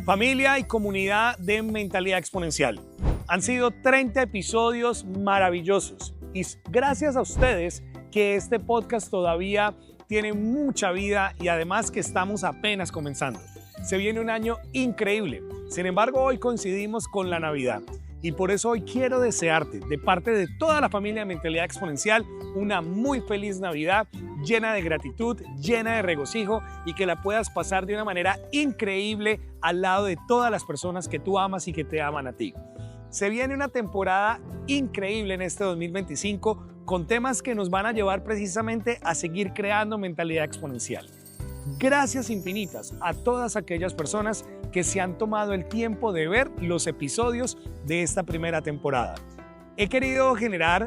Familia y comunidad de Mentalidad Exponencial. Han sido 30 episodios maravillosos y gracias a ustedes que este podcast todavía tiene mucha vida y además que estamos apenas comenzando. Se viene un año increíble. Sin embargo, hoy coincidimos con la Navidad y por eso hoy quiero desearte, de parte de toda la familia de Mentalidad Exponencial, una muy feliz Navidad llena de gratitud, llena de regocijo y que la puedas pasar de una manera increíble al lado de todas las personas que tú amas y que te aman a ti. Se viene una temporada increíble en este 2025 con temas que nos van a llevar precisamente a seguir creando mentalidad exponencial. Gracias infinitas a todas aquellas personas que se han tomado el tiempo de ver los episodios de esta primera temporada. He querido generar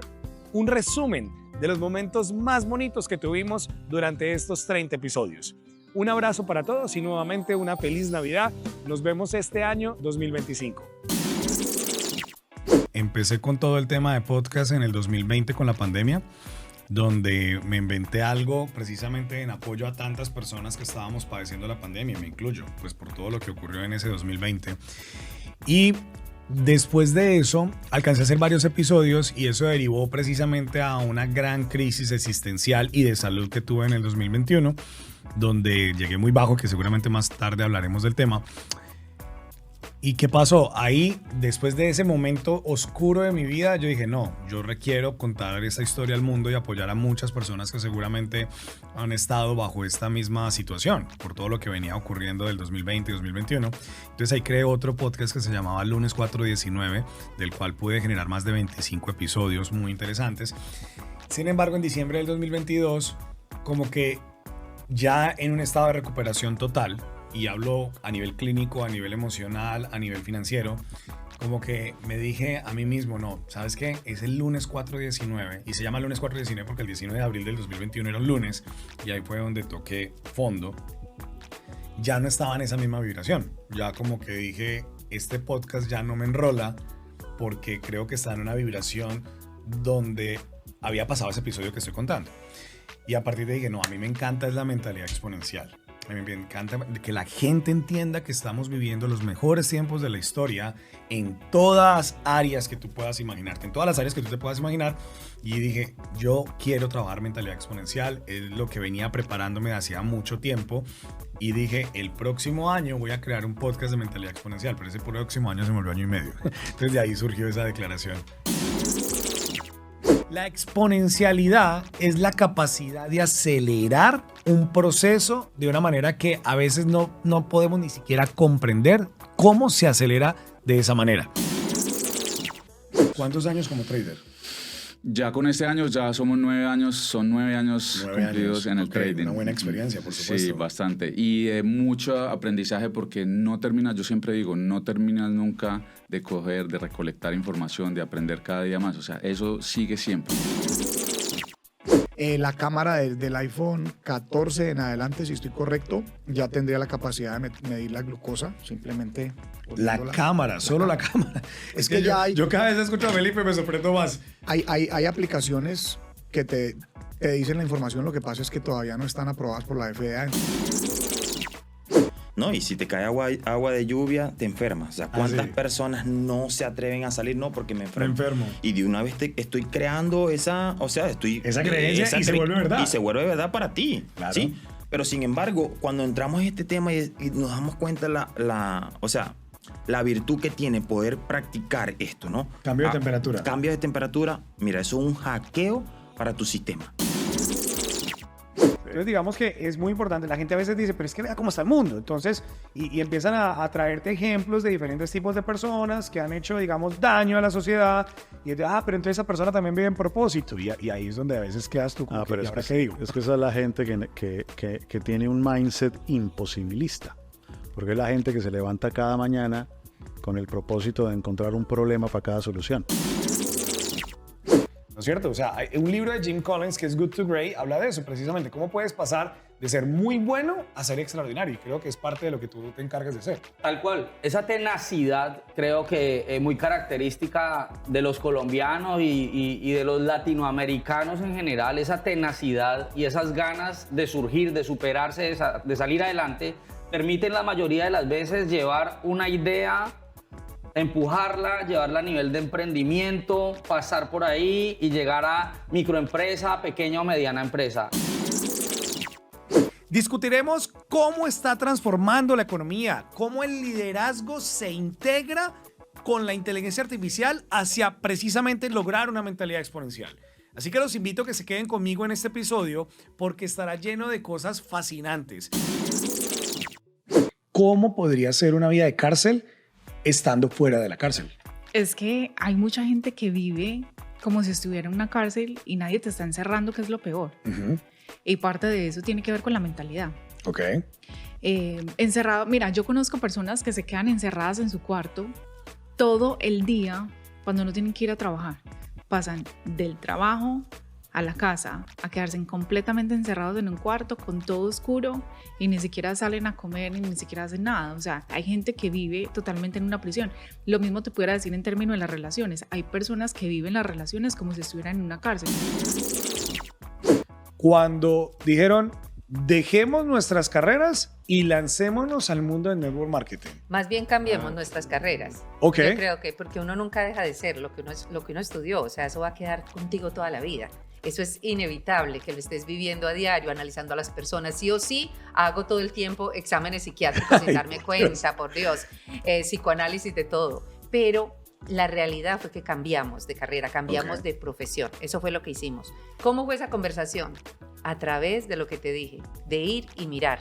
un resumen de los momentos más bonitos que tuvimos durante estos 30 episodios. Un abrazo para todos y nuevamente una feliz Navidad. Nos vemos este año 2025. Empecé con todo el tema de podcast en el 2020 con la pandemia, donde me inventé algo precisamente en apoyo a tantas personas que estábamos padeciendo la pandemia, me incluyo, pues por todo lo que ocurrió en ese 2020. Y después de eso, alcancé a hacer varios episodios y eso derivó precisamente a una gran crisis existencial y de salud que tuve en el 2021, donde llegué muy bajo, que seguramente más tarde hablaremos del tema. ¿Y qué pasó? Ahí, después de ese momento oscuro de mi vida, yo dije, no, yo requiero contar esta historia al mundo y apoyar a muchas personas que seguramente han estado bajo esta misma situación, por todo lo que venía ocurriendo del 2020 y 2021. Entonces ahí creé otro podcast que se llamaba Lunes 419, del cual pude generar más de 25 episodios muy interesantes. Sin embargo, en diciembre del 2022, como que ya en un estado de recuperación total, y hablo a nivel clínico, a nivel emocional, a nivel financiero, como que me dije a mí mismo, no, ¿sabes qué? Es el lunes 419 y se llama lunes 419 porque el 19 de abril del 2021 era un lunes y ahí fue donde toqué fondo. Ya no estaba en esa misma vibración, ya como que dije, este podcast ya no me enrola porque creo que está en una vibración donde había pasado ese episodio que estoy contando. Y a partir de ahí dije, no, a mí me encanta es la mentalidad exponencial. A mí me encanta que la gente entienda que estamos viviendo los mejores tiempos de la historia en todas áreas que tú puedas imaginarte, en todas las áreas que tú te puedas imaginar. Y dije, yo quiero trabajar mentalidad exponencial, es lo que venía preparándome hacía mucho tiempo. Y dije, el próximo año voy a crear un podcast de mentalidad exponencial, pero ese próximo año se me volvió año y medio. Entonces de ahí surgió esa declaración. La exponencialidad es la capacidad de acelerar un proceso de una manera que a veces no podemos ni siquiera comprender cómo se acelera de esa manera. ¿Cuántos años como trader? Ya con este año ya somos 9 años, son 9 años cumplidos en el trading. Una buena experiencia, por supuesto. Sí, bastante. Y de mucho aprendizaje porque no terminas, yo siempre digo, no terminas nunca de coger, de recolectar información, de aprender cada día más. O sea, eso sigue siempre. La cámara del iPhone 14 en adelante, si estoy correcto, ya tendría la capacidad de medir la glucosa, simplemente. La cámara, solo la cámara. Es que ya yo cada vez escucho a Felipe me sorprendo más. Hay aplicaciones que te dicen la información, lo que pasa es que todavía no están aprobadas por la FDA. No, y si te cae agua de lluvia, te enfermas. O sea, ¿cuántas personas no se atreven a salir? No, porque me enfermo. Y de una vez estoy creando esa creencia y se vuelve verdad. Y se vuelve verdad para ti, claro. ¿sí? Pero sin embargo, cuando entramos en este tema y nos damos cuenta la virtud que tiene poder practicar esto, ¿no? Cambio de temperatura. Cambio de temperatura. Mira, eso es un hackeo para tu sistema. Entonces digamos que es muy importante, la gente a veces dice, pero es que vea cómo está el mundo, entonces, y empiezan a traerte ejemplos de diferentes tipos de personas que han hecho, digamos, daño a la sociedad, y es de, pero entonces esa persona también vive en propósito, y ahí es donde a veces quedas tú como pero ¿y es ahora que, qué digo? Es que esa es la gente que tiene un mindset imposibilista, porque es la gente que se levanta cada mañana con el propósito de encontrar un problema para cada solución. ¿No es cierto? O sea, hay un libro de Jim Collins que es Good to Great, habla de eso precisamente, cómo puedes pasar de ser muy bueno a ser extraordinario, y creo que es parte de lo que tú te encargas de hacer. Tal cual, esa tenacidad creo que es muy característica de los colombianos y de los latinoamericanos en general, esa tenacidad y esas ganas de surgir, de superarse, de salir adelante, permiten la mayoría de las veces llevar una idea, empujarla, llevarla a nivel de emprendimiento, pasar por ahí y llegar a microempresa, pequeña o mediana empresa. Discutiremos cómo está transformando la economía, cómo el liderazgo se integra con la inteligencia artificial hacia precisamente lograr una mentalidad exponencial. Así que los invito a que se queden conmigo en este episodio porque estará lleno de cosas fascinantes. ¿Cómo podría ser una vida de cárcel estando fuera de la cárcel? Es que hay mucha gente que vive como si estuviera en una cárcel y nadie te está encerrando, que es lo peor. Y parte de eso tiene que ver con la mentalidad. Ok. Encerrado, mira, yo conozco personas que se quedan encerradas en su cuarto todo el día cuando no tienen que ir a trabajar. Pasan del trabajo a la casa a quedarse completamente encerrados en un cuarto con todo oscuro y ni siquiera salen a comer ni siquiera hacen nada. O sea, hay gente que vive totalmente en una prisión. Lo mismo te pudiera decir en términos de las relaciones. Hay personas que viven las relaciones como si estuvieran en una cárcel. Cuando dijeron, dejemos nuestras carreras y lancémonos al mundo del network marketing. Más bien cambiemos nuestras carreras. Ok. Yo creo que porque uno nunca deja de ser lo que uno estudió, o sea, eso va a quedar contigo toda la vida. Eso es inevitable que lo estés viviendo a diario, analizando a las personas. Sí o sí, hago todo el tiempo exámenes psiquiátricos sin darme cuenta, por Dios, psicoanálisis de todo. Pero la realidad fue que cambiamos de carrera, cambiamos de profesión. Eso fue lo que hicimos. ¿Cómo fue esa conversación? A través de lo que te dije, de ir y mirar.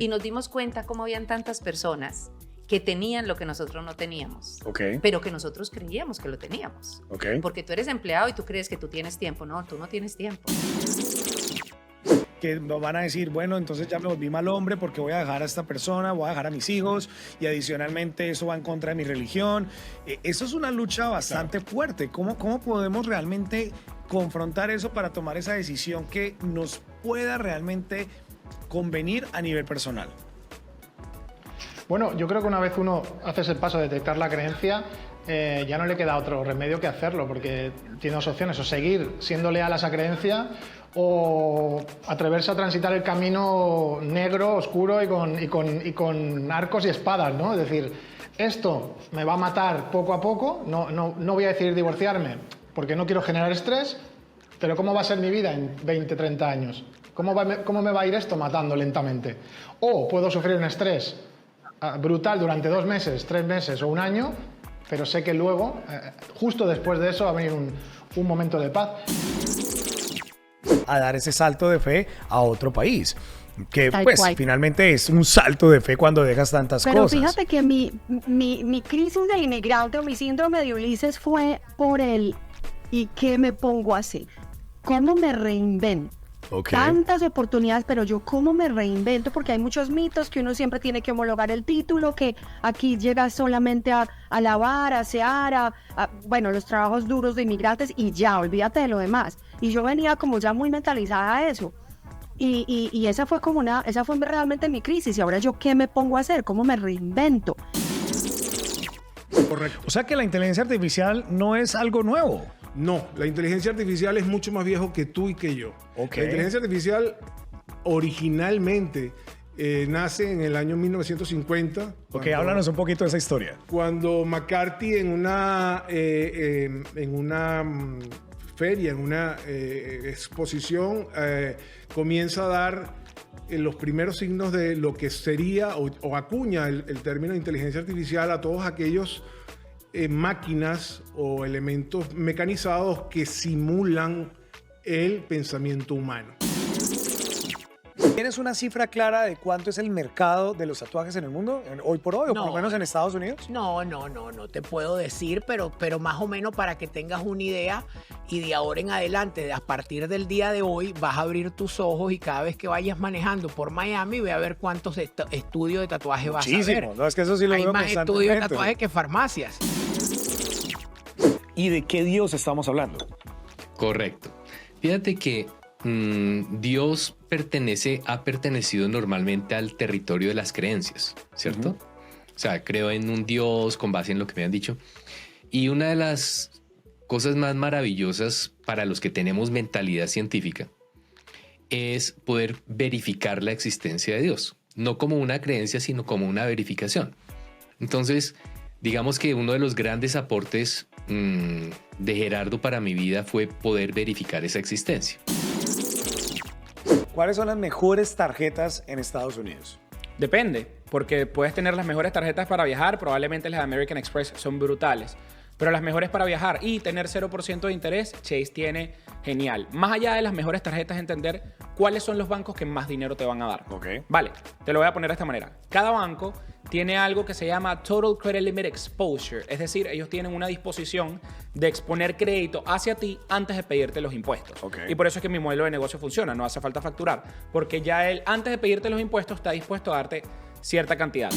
Y nos dimos cuenta cómo habían tantas personas que tenían lo que nosotros no teníamos, pero que nosotros creíamos que lo teníamos. Porque tú eres empleado y tú crees que tú tienes tiempo. No, tú no tienes tiempo. Que nos van a decir, bueno, entonces ya me volví mal hombre porque voy a dejar a esta persona, voy a dejar a mis hijos y adicionalmente eso va en contra de mi religión. Eso es una lucha bastante fuerte. ¿Cómo podemos realmente confrontar eso para tomar esa decisión que nos pueda realmente convenir a nivel personal? Bueno, yo creo que una vez uno hace ese paso de detectar la creencia, ya no le queda otro remedio que hacerlo, porque tiene dos opciones: o seguir siendo leal a esa creencia o atreverse a transitar el camino negro, oscuro y con arcos y espadas, ¿no? Es decir, esto me va a matar poco a poco, no voy a decidir divorciarme porque no quiero generar estrés, pero ¿cómo va a ser mi vida en 20, 30 años? ¿Cómo me va a ir esto matando lentamente? O puedo sufrir un estrés brutal durante 2 meses, 3 meses o un año, pero sé que luego, justo después de eso, va a venir un momento de paz. A dar ese salto de fe a otro país, que Tal pues cual. finalmente es un salto de fe cuando dejas tantas Pero cosas. fíjate que mi crisis del inmigrante o mi síndrome de Ulises fue por el ¿y qué me pongo a hacer? ¿Cómo me reinvento? Tantas oportunidades, pero yo cómo me reinvento, porque hay muchos mitos que uno siempre tiene que homologar el título, que aquí llegas solamente a lavar, a asear, bueno, los trabajos duros de inmigrantes y ya, olvídate de lo demás. Y yo venía como ya muy mentalizada a eso. Y esa fue realmente mi crisis. Y ahora yo, ¿qué me pongo a hacer? ¿Cómo me reinvento? Correcto. O sea que la inteligencia artificial no es algo nuevo. No, la inteligencia artificial es mucho más viejo que tú y que yo. La inteligencia artificial originalmente nace en el año 1950. Háblanos un poquito de esa historia. Cuando McCarthy en una feria, en una exposición, comienza a dar los primeros signos de lo que sería o acuña el término de inteligencia artificial a todos aquellos máquinas o elementos mecanizados que simulan el pensamiento humano. ¿Tienes una cifra clara de cuánto es el mercado de los tatuajes en el mundo, hoy por hoy, o por lo menos en Estados Unidos? No te puedo decir, pero más o menos para que tengas una idea, y de ahora en adelante, a partir del día de hoy, vas a abrir tus ojos y cada vez que vayas manejando por Miami, ve a ver cuántos estudios de tatuaje vas a ver. Muchísimo, no, es que eso sí lo Hay veo más constantemente. estudios de tatuaje que farmacias. ¿Y de qué Dios estamos hablando? Correcto. Fíjate que Dios ha pertenecido normalmente al territorio de las creencias, ¿cierto? O sea, creo en un Dios con base en lo que me han dicho. Y una de las cosas más maravillosas para los que tenemos mentalidad científica es poder verificar la existencia de Dios. no como una creencia, sino como una verificación. Entonces, digamos que uno de los grandes aportes de Gerardo para mi vida fue poder verificar esa existencia. ¿Cuáles son las mejores tarjetas en Estados Unidos? Depende, porque puedes tener las mejores tarjetas para viajar, probablemente las de American Express son brutales, pero las mejores para viajar y tener 0% de interés, Chase tiene genial. Más allá de las mejores tarjetas, entender cuáles son los bancos que más dinero te van a dar. Okay. Vale, te lo voy a poner de esta manera. Cada banco tiene algo que se llama Total Credit Limit Exposure, es decir, ellos tienen una disposición de exponer crédito hacia ti antes de pedirte los impuestos. Okay. Y por eso es que mi modelo de negocio funciona, no hace falta facturar, porque ya él antes de pedirte los impuestos está dispuesto a darte cierta cantidad.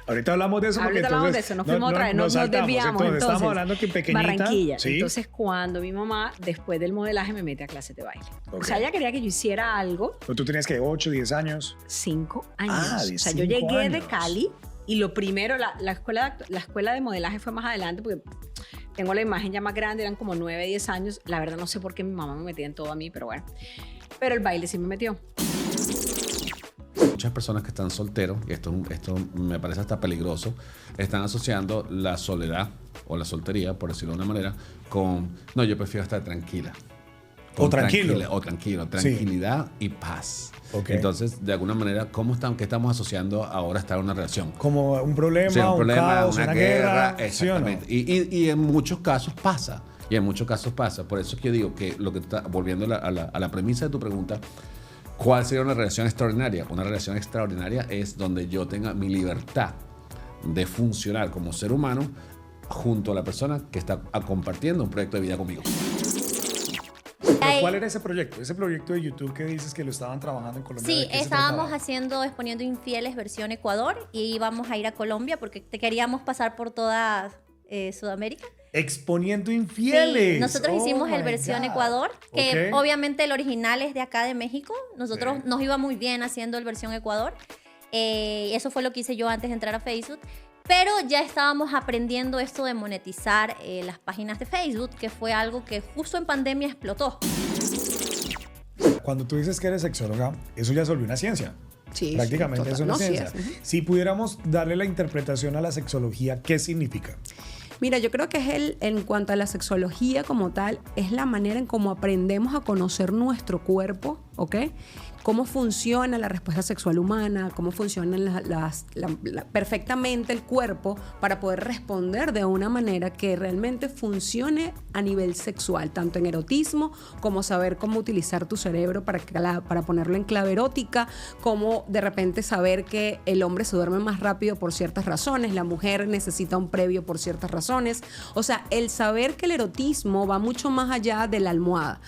Ahorita hablamos de eso. Ahorita hablamos de eso, nos fuimos otra vez, nos desviamos. Entonces, estamos hablando que pequeñita. Barranquilla. ¿Sí? Entonces, cuando mi mamá, después del modelaje, me mete a clases de baile. Okay. O sea, ella quería que yo hiciera algo. ¿Pero tú tenías que 8, 10 años? 5 años. Ah, o sea, yo llegué de Cali y lo primero, la escuela de modelaje fue más adelante porque tengo la imagen ya más grande, eran como 9, 10 años. La verdad no sé por qué mi mamá me metía en todo a mí, pero bueno. Pero el baile sí me metió. Muchas personas que están solteros, y esto me parece hasta peligroso, están asociando la soledad o la soltería, por decirlo de una manera, con, no, yo prefiero estar tranquila. O tranquilo. Tranquilidad y paz. Okay. Entonces, de alguna manera, ¿qué estamos asociando ahora a estar en una relación? Como un problema, un caos, una guerra. Exactamente. ¿Sí o no? Y en muchos casos pasa. Por eso es que yo digo que volviendo a la premisa de tu pregunta, ¿cuál sería una relación extraordinaria? Una relación extraordinaria es donde yo tenga mi libertad de funcionar como ser humano junto a la persona que está compartiendo un proyecto de vida conmigo. ¿Cuál era ese proyecto? Ese proyecto de YouTube que dices que lo estaban trabajando en Colombia. Sí, estábamos Exponiendo Infieles versión Ecuador y íbamos a ir a Colombia porque te queríamos pasar por toda Sudamérica. Exponiendo Infieles. Sí, nosotros hicimos el versión Ecuador, que obviamente el original es de acá de México. Nosotros nos iba muy bien haciendo el versión Ecuador. Eso fue lo que hice yo antes de entrar a Facebook. Pero ya estábamos aprendiendo esto de monetizar las páginas de Facebook, que fue algo que justo en pandemia explotó. Cuando tú dices que eres sexóloga, eso ya se volvió una ciencia. Sí, prácticamente es una ciencia. Sí, si pudiéramos darle la interpretación a la sexología, ¿qué significa? Mira, yo creo que es en cuanto a la sexología como tal, es la manera en cómo aprendemos a conocer nuestro cuerpo, ¿ok? Cómo funciona la respuesta sexual humana, cómo funciona perfectamente el cuerpo para poder responder de una manera que realmente funcione a nivel sexual, tanto en erotismo como saber cómo utilizar tu cerebro para ponerlo en clave erótica, como de repente saber que el hombre se duerme más rápido por ciertas razones, la mujer necesita un previo por ciertas razones. O sea, el saber que el erotismo va mucho más allá de la almohada.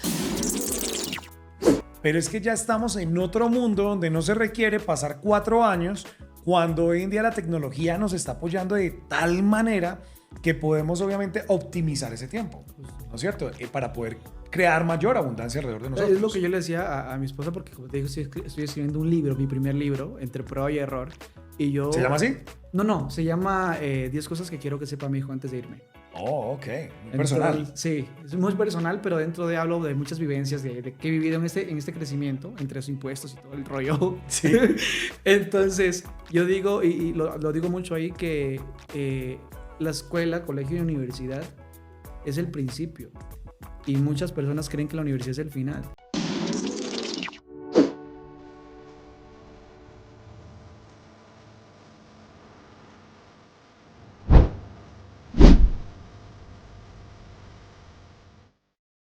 Pero es que ya estamos en otro mundo donde no se requiere pasar 4 años, cuando hoy en día la tecnología nos está apoyando de tal manera que podemos obviamente optimizar ese tiempo, ¿no es cierto? Para poder crear mayor abundancia alrededor de nosotros. Es lo que yo le decía a mi esposa, porque como te digo, estoy escribiendo un libro, mi primer libro, entre prueba y error. Y yo... ¿Se llama así? No, se llama 10 cosas que quiero que sepa mi hijo antes de irme. Oh, ok. Muy personal. Sí, es muy personal, pero dentro de hablo de muchas vivencias de que he vivido en este crecimiento, entre los impuestos y todo el rollo. Sí. Entonces, yo digo, y lo digo mucho ahí, que la escuela, colegio y universidad es el principio. Y muchas personas creen que la universidad es el final.